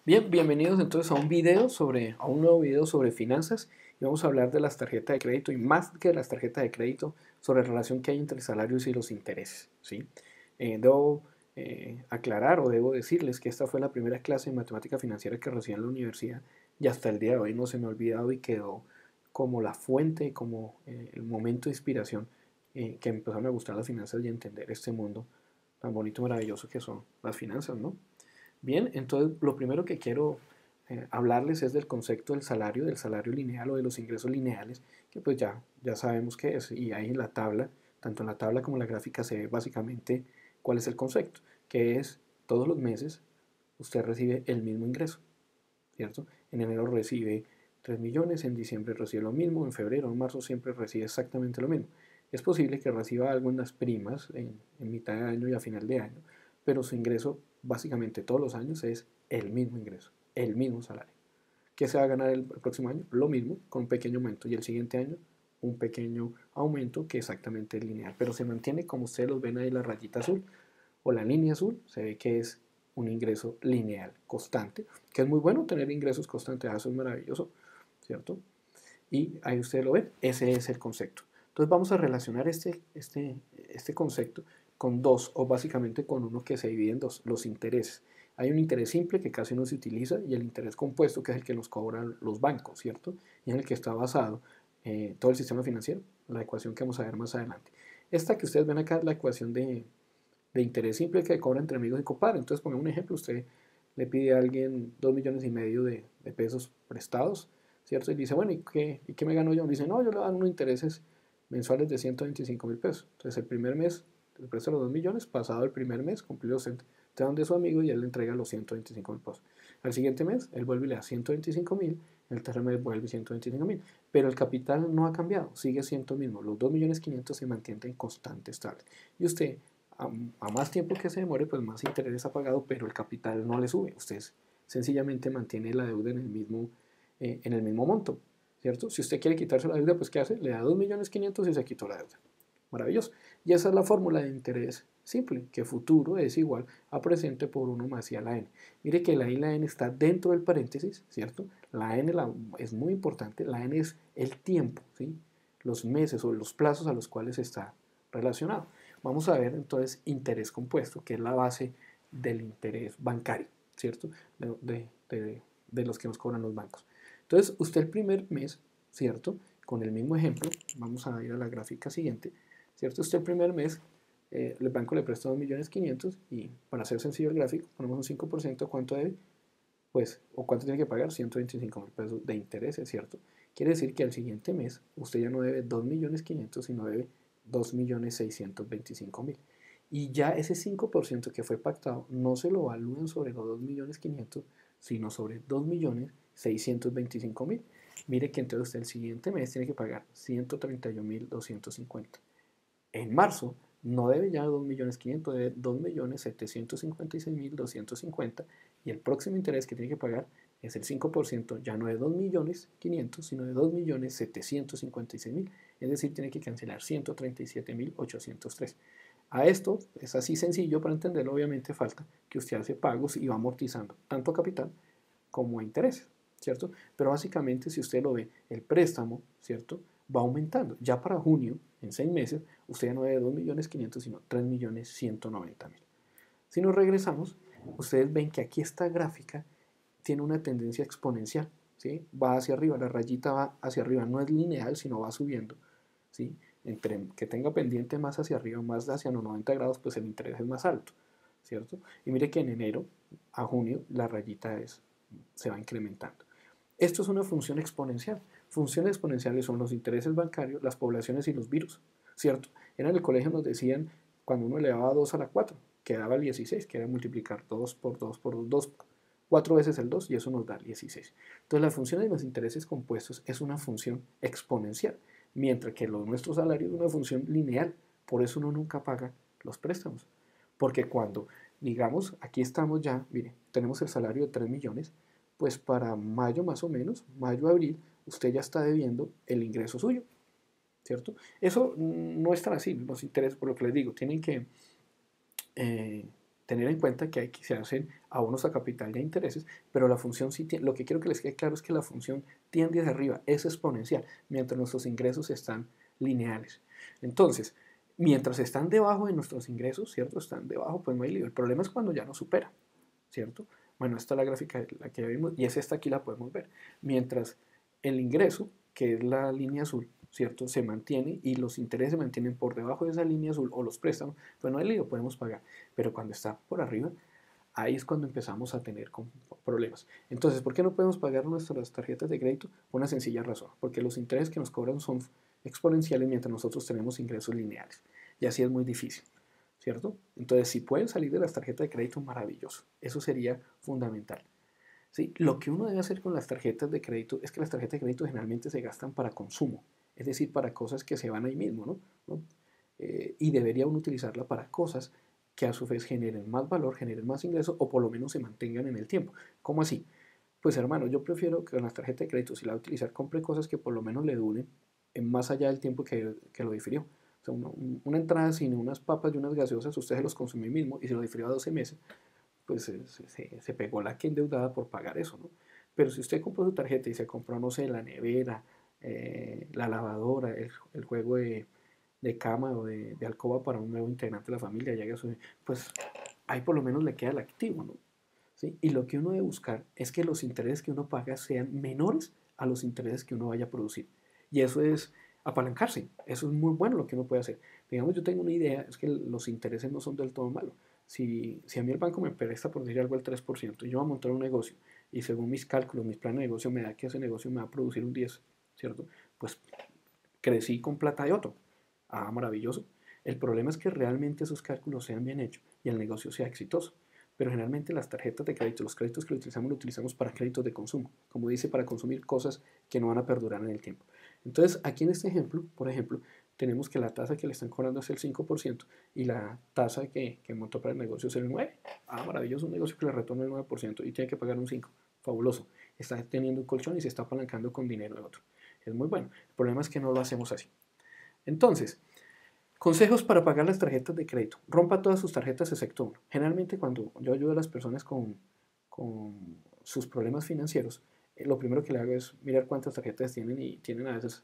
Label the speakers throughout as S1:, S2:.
S1: Bien, bienvenidos entonces a un nuevo video sobre finanzas y vamos a hablar de las tarjetas de crédito y más que de las tarjetas de crédito sobre la relación que hay entre salarios y los intereses, ¿sí? Debo aclarar o debo decirles que esta fue la primera clase de matemática financiera que recibí en la universidad y hasta el día de hoy no se me ha olvidado y quedó como la fuente y como el momento de inspiración que me empezaron a gustar las finanzas y a entender este mundo tan bonito y maravilloso que son las finanzas, ¿no? Bien, entonces lo primero que quiero hablarles es del concepto del salario lineal o de los ingresos lineales, que pues ya sabemos qué es. Y ahí en la tabla, tanto en la tabla como en la gráfica, se ve básicamente cuál es el concepto, que es todos los meses usted recibe el mismo ingreso, ¿cierto? En enero recibe 3 millones, en diciembre recibe lo mismo, en febrero, en marzo siempre recibe exactamente lo mismo. Es posible que reciba algo en las primas en mitad de año y a final de año, pero su ingreso básicamente todos los años es el mismo ingreso, el mismo salario. ¿Qué se va a ganar el próximo año? Lo mismo, con un pequeño aumento, y el siguiente año un pequeño aumento que exactamente es lineal, pero se mantiene como ustedes los ven ahí la rayita azul o la línea azul, se ve que es un ingreso lineal, constante, que es muy bueno tener ingresos constantes, eso es maravilloso, ¿cierto? Y ahí ustedes lo ven, ese es el concepto. Entonces vamos a relacionar este concepto con dos, o básicamente con uno que se divide en dos, los intereses. Hay un interés simple que casi no se utiliza y el interés compuesto, que es el que nos cobran los bancos, ¿cierto? Y en el que está basado todo el sistema financiero, la ecuación que vamos a ver más adelante. Esta que ustedes ven acá es la ecuación de interés simple que cobra entre amigos y compadres. Entonces, pongamos un ejemplo, usted le pide a alguien 2,5 millones de pesos prestados, ¿cierto? Y dice, bueno, ¿y qué me gano yo? Dice, no, yo le voy a dar unos intereses mensuales de 125.000 pesos. Entonces, el primer mes le presta los 2 millones, pasado el primer mes, cumplido, te dan de su amigo y él le entrega los 125.000 pesos. Al siguiente mes, él vuelve y le da 125.000, el tercer mes vuelve 125.000, pero el capital no ha cambiado, sigue siendo el mismo, los 2.500.000 se mantienen constante, estable. Y usted a más tiempo que se demore, pues más interés ha pagado, pero el capital no le sube. Usted sencillamente mantiene la deuda en el mismo monto, ¿cierto? Si usted quiere quitarse la deuda, pues ¿qué hace? Le da 2.500.000 y se quitó la deuda. Maravilloso. Y esa es la fórmula de interés simple, que futuro es igual a presente por 1 más i a la n. Mire que la i y la n está dentro del paréntesis, ¿cierto? La n es muy importante, la n es el tiempo, ¿sí? Los meses o los plazos a los cuales está relacionado. Vamos a ver entonces interés compuesto, que es la base del interés bancario, ¿cierto? De los que nos cobran los bancos. Entonces, usted el primer mes, ¿cierto? Con el mismo ejemplo, vamos a ir a la gráfica siguiente, ¿cierto? Usted el primer mes, el banco le presta 2.500.000 y para hacer sencillo el gráfico, ponemos un 5%, ¿cuánto debe? Pues, ¿o cuánto tiene que pagar? 125.000 pesos de intereses, ¿cierto? Quiere decir que al siguiente mes usted ya no debe 2.500.000, sino debe 2.625.000. Y ya ese 5% que fue pactado no se lo evalúan sobre los 2.500.000, sino sobre 2.625.000. Mire que entonces usted el siguiente mes tiene que pagar 131.250. En marzo no debe ya 2.500.000, debe 2.756.250 y el próximo interés que tiene que pagar es el 5%, ya no de 2.500.000, sino de 2.756.000, es decir, tiene que cancelar 137.803. A esto es así sencillo para entenderlo, obviamente falta que usted hace pagos y va amortizando tanto capital como intereses, ¿cierto? Pero básicamente si usted lo ve, el préstamo, ¿cierto? Va aumentando. Ya para junio, en 6 meses, usted ya no debe 2.500.000, sino 3.190.000. Si nos regresamos, ustedes ven que aquí esta gráfica tiene una tendencia exponencial, ¿sí? Va hacia arriba, la rayita va hacia arriba, no es lineal, sino va subiendo, ¿sí? Entre que tenga pendiente más hacia arriba, más hacia los 90 grados, pues el interés es más alto, ¿cierto? Y mire que en enero a junio la rayita se va incrementando. Esto es una función exponencial. Funciones exponenciales son los intereses bancarios, las poblaciones y los virus, ¿cierto? En el colegio nos decían, cuando uno elevaba 2 a la 4, que daba el 16, que era multiplicar 2 por 2 por 2, 4 veces el 2 y eso nos da el 16. Entonces la función de los intereses compuestos es una función exponencial, mientras que nuestro salario es una función lineal. Por eso uno nunca paga los préstamos. Porque cuando, digamos, aquí estamos ya, mire, tenemos el salario de 3 millones, pues para mayo más o menos, mayo-abril, usted ya está debiendo el ingreso suyo, ¿cierto? Eso no es tan así, los intereses, por lo que les digo, tienen que tener en cuenta que se hacen abonos a capital y a intereses, pero la función sí lo que quiero que les quede claro es que la función tiende hacia arriba, es exponencial, mientras nuestros ingresos están lineales. Entonces, mientras están debajo de nuestros ingresos, ¿cierto? Están debajo, pues no hay lío. El problema es cuando ya nos supera, ¿cierto? Bueno, esta es la gráfica la que vimos y es esta aquí la podemos ver. Mientras el ingreso, que es la línea azul, ¿cierto? Se mantiene y los intereses se mantienen por debajo de esa línea azul o los préstamos, pues no hay lío, podemos pagar. Pero cuando está por arriba, ahí es cuando empezamos a tener problemas. Entonces, ¿por qué no podemos pagar nuestras tarjetas de crédito? Por una sencilla razón, porque los intereses que nos cobran son exponenciales mientras nosotros tenemos ingresos lineales. Y así es muy difícil, ¿cierto? Entonces, si pueden salir de las tarjetas de crédito, maravilloso. Eso sería fundamental. ¿Sí? Lo que uno debe hacer con las tarjetas de crédito es que las tarjetas de crédito generalmente se gastan para consumo, es decir, para cosas que se van ahí mismo, ¿no? ¿No? Y debería uno utilizarla para cosas que a su vez generen más valor, generen más ingresos o por lo menos se mantengan en el tiempo. ¿Cómo así? Pues hermano, yo prefiero que con las tarjetas de crédito, si la va a utilizar, compre cosas que por lo menos le duren más allá del tiempo que lo difirió. O sea, una entrada sin unas papas y unas gaseosas, usted se los consumió mismo y se lo difirió a 12 meses, pues se pegó la que endeudada por pagar eso, ¿no? Pero si usted compró su tarjeta y se compró, no sé, la nevera, la lavadora, el juego de cama o de alcoba para un nuevo integrante de la familia, pues ahí por lo menos le queda el activo, ¿no? ¿Sí? Y lo que uno debe buscar es que los intereses que uno paga sean menores a los intereses que uno vaya a producir. Y eso es apalancarse. Eso es muy bueno lo que uno puede hacer. Digamos, yo tengo una idea, es que los intereses no son del todo malos. Si a mí el banco me presta, por decir algo, el 3%, y yo voy a montar un negocio, y según mis cálculos, mis planes de negocio, me da que ese negocio me va a producir un 10, ¿cierto? Pues crecí con plata de otro. Ah, maravilloso. El problema es que realmente esos cálculos sean bien hechos y el negocio sea exitoso. Pero generalmente las tarjetas de crédito, los créditos que lo utilizamos para créditos de consumo, como dice, para consumir cosas que no van a perdurar en el tiempo. Entonces, aquí en este ejemplo, por ejemplo, tenemos que la tasa que le están cobrando es el 5% y la tasa que montó para el negocio es el 9%. Ah, maravilloso, un negocio que le retorna el 9% y tiene que pagar un 5%. Fabuloso. Está teniendo un colchón y se está apalancando con dinero de otro. Es muy bueno. El problema es que no lo hacemos así. Entonces, consejos para pagar las tarjetas de crédito. Rompa todas sus tarjetas excepto una. Generalmente cuando yo ayudo a las personas con sus problemas financieros, lo primero que le hago es mirar cuántas tarjetas tienen y tienen a veces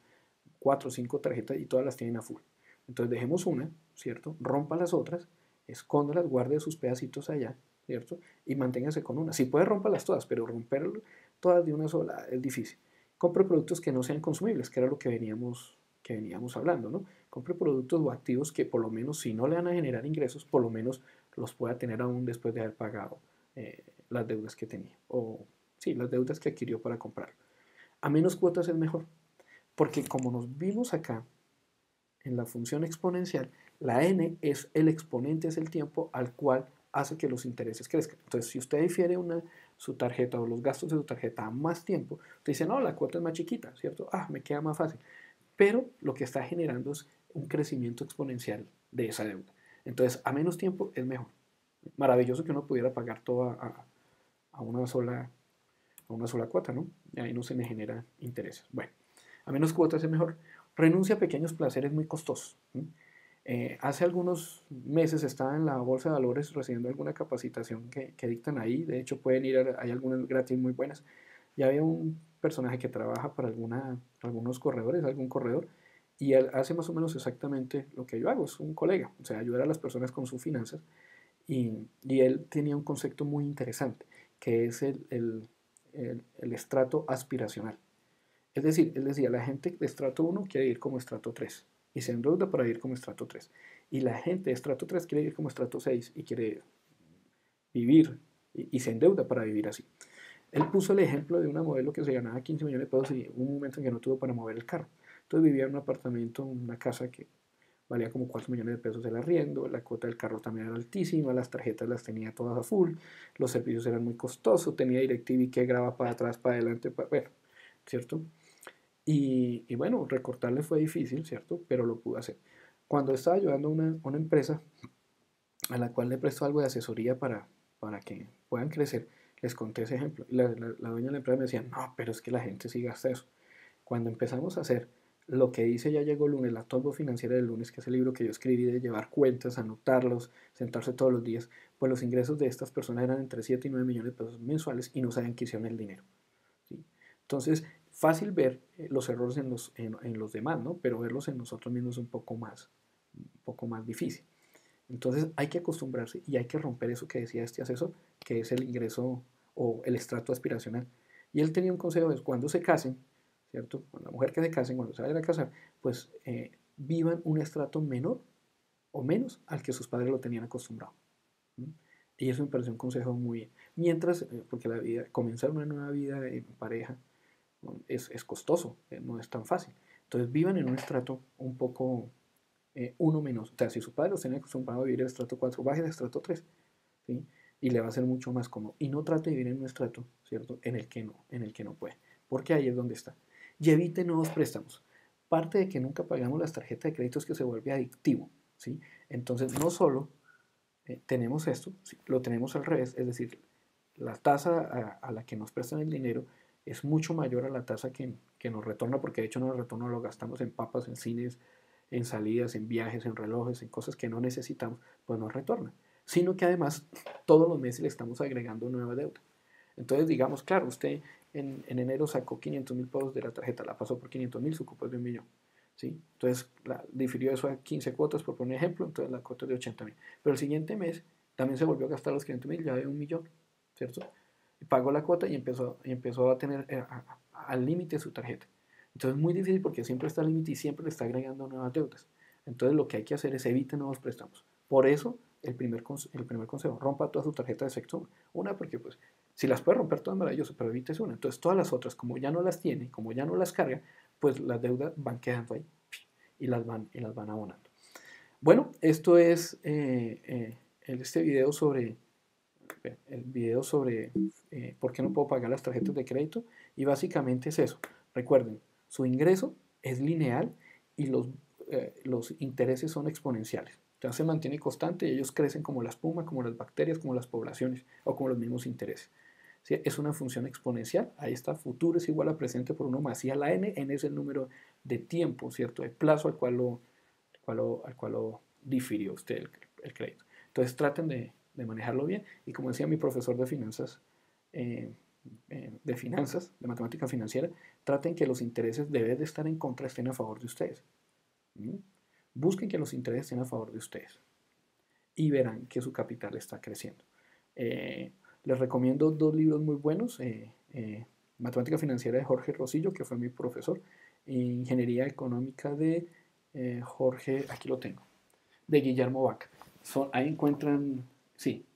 S1: 4 o 5 tarjetas y todas las tienen a full. Entonces dejemos una, ¿cierto? Rompa las otras, escóndalas, guarde sus pedacitos allá, ¿cierto? Y manténgase con una. Si puede, romperlas todas, pero romper todas de una sola es difícil. Compre productos que no sean consumibles, que era lo que veníamos hablando, ¿no? Compre productos o activos que por lo menos, si no le van a generar ingresos, por lo menos los pueda tener aún después de haber pagado las deudas que tenía. O sí, las deudas que adquirió para comprar. A menos cuotas es mejor. Porque como nos vimos acá en la función exponencial, la n es el exponente, es el tiempo al cual hace que los intereses crezcan. Entonces, si usted difiere su tarjeta o los gastos de su tarjeta a más tiempo, usted dice, no, la cuota es más chiquita, ¿cierto? Ah, me queda más fácil. Pero lo que está generando es un crecimiento exponencial de esa deuda. Entonces, a menos tiempo es mejor. Maravilloso que uno pudiera pagar todo a una sola cuota, ¿no? Y ahí no se me genera intereses. Bueno, a menos cuotas es mejor. Renuncia a pequeños placeres muy costosos. Hace algunos meses estaba en la Bolsa de Valores recibiendo alguna capacitación que dictan ahí. De hecho, pueden ir, hay algunas gratis muy buenas. Y había un personaje que trabaja para algunos corredores, algún corredor, y él hace más o menos exactamente lo que yo hago. Es un colega, o sea, ayudar a las personas con sus finanzas. Y él tenía un concepto muy interesante, que es el estrato aspiracional. Es decir, él decía, la gente de estrato 1 quiere ir como estrato 3 y se endeuda para ir como estrato 3. Y la gente de estrato 3 quiere ir como estrato 6 y quiere vivir y se endeuda para vivir así. Él puso el ejemplo de una modelo que se ganaba 15 millones de pesos y hubo un momento en que no tuvo para mover el carro. Entonces vivía en un apartamento, una casa que valía como 4 millones de pesos el arriendo, la cuota del carro también era altísima, las tarjetas las tenía todas a full, los servicios eran muy costosos, tenía DirecTV que graba para atrás, para adelante, bueno, ¿cierto? Y bueno, recortarle fue difícil, ¿cierto? Pero lo pudo hacer. Cuando estaba ayudando a una empresa a la cual le prestó algo de asesoría para que puedan crecer, les conté ese ejemplo. Y la dueña de la empresa me decía, no, pero es que la gente sí gasta eso. Cuando empezamos a hacer lo que dice Ya llegó el lunes, la Tolvo Financiera del lunes, que es el libro que yo escribí de llevar cuentas, anotarlos, sentarse todos los días, pues los ingresos de estas personas eran entre 7 y 9 millones de pesos mensuales y no sabían qué hicieron el dinero, ¿sí? Entonces, fácil ver los errores en los demás, ¿no? Pero verlos en nosotros mismos es un poco más difícil. Entonces hay que acostumbrarse y hay que romper eso que decía este asesor, que es el ingreso o el estrato aspiracional. Y él tenía un consejo, es cuando se casen, ¿cierto? Cuando la mujer que se casen, cuando se vayan a casar, pues vivan un estrato menor o menos al que sus padres lo tenían acostumbrado. ¿Mm? Y eso me pareció un consejo muy bien. Mientras, porque la vida, comenzar una nueva vida en pareja es costoso, no es tan fácil. Entonces vivan en un estrato un poco uno menos. O sea, si su padre los tenía acostumbrado a vivir el estrato 4, baje al estrato 3, ¿sí? Y le va a ser mucho más cómodo. Y no trate de vivir en un estrato, ¿cierto? En el que no puede. Porque ahí es donde está. Y evite nuevos préstamos. Parte de que nunca pagamos las tarjetas de crédito es que se vuelve adictivo, ¿sí? Entonces, no solo tenemos esto, ¿sí? Lo tenemos al revés, es decir, la tasa a la que nos prestan el dinero es mucho mayor a la tasa que nos retorna, porque de hecho no nos retorna, lo gastamos en papas, en cines, en salidas, en viajes, en relojes, en cosas que no necesitamos, pues nos retorna. Sino que además todos los meses le estamos agregando nueva deuda. Entonces, digamos, claro, usted en enero sacó 500.000 pesos de la tarjeta, la pasó por 500.000, su cupo es de 1.000.000. ¿Sí? Entonces, difirió eso a 15 cuotas, por poner un ejemplo, entonces la cuota es de 80.000. Pero el siguiente mes también se volvió a gastar los 500.000, ya de 1.000.000, ¿cierto? Y pagó la cuota y empezó a tener al límite su tarjeta. Entonces es muy difícil porque siempre está al límite y siempre le está agregando nuevas deudas. Entonces lo que hay que hacer es evite nuevos préstamos. Por eso el primer consejo, rompa todas sus tarjetas de sector. Una, porque pues si las puede romper todas, maravilloso, pero evites una. Entonces todas las otras, como ya no las tiene, como ya no las carga, pues las deudas van quedando ahí y las van abonando. Bueno, esto es este video sobre por qué no puedo pagar las tarjetas de crédito, y básicamente es eso. Recuerden, su ingreso es lineal y los intereses son exponenciales. Entonces se mantiene constante y ellos crecen como la espuma, como las bacterias, como las poblaciones o como los mismos intereses. ¿Sí? Es una función exponencial. Ahí está, futuro es igual a presente por 1 más y a la n es el número de tiempo, ¿cierto? De plazo al cual lo difirió usted el crédito. Entonces traten de manejarlo bien y, como decía mi profesor de matemática financiera, traten que los intereses deben de estar en contra, estén a favor de ustedes. ¿Mm? Busquen que los intereses estén a favor de ustedes y verán que su capital está creciendo. Les recomiendo 2 libros muy buenos, Matemática Financiera de Jorge Rosillo, que fue mi profesor, e Ingeniería Económica de Jorge, aquí lo tengo, de Guillermo Vaca. Ahí encuentran, sí,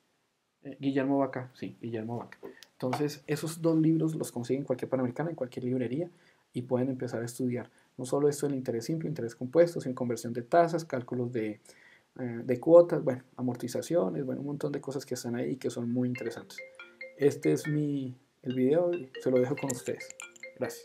S1: Guillermo Vaca, sí, Guillermo Vaca. Entonces, esos 2 libros los consiguen en cualquier Panamericana, en cualquier librería, y pueden empezar a estudiar. No solo esto del interés simple, interés compuesto, sino conversión de tasas, cálculos de cuotas, bueno, amortizaciones, bueno, un montón de cosas que están ahí y que son muy interesantes. Este es el video, se lo dejo con ustedes. Gracias.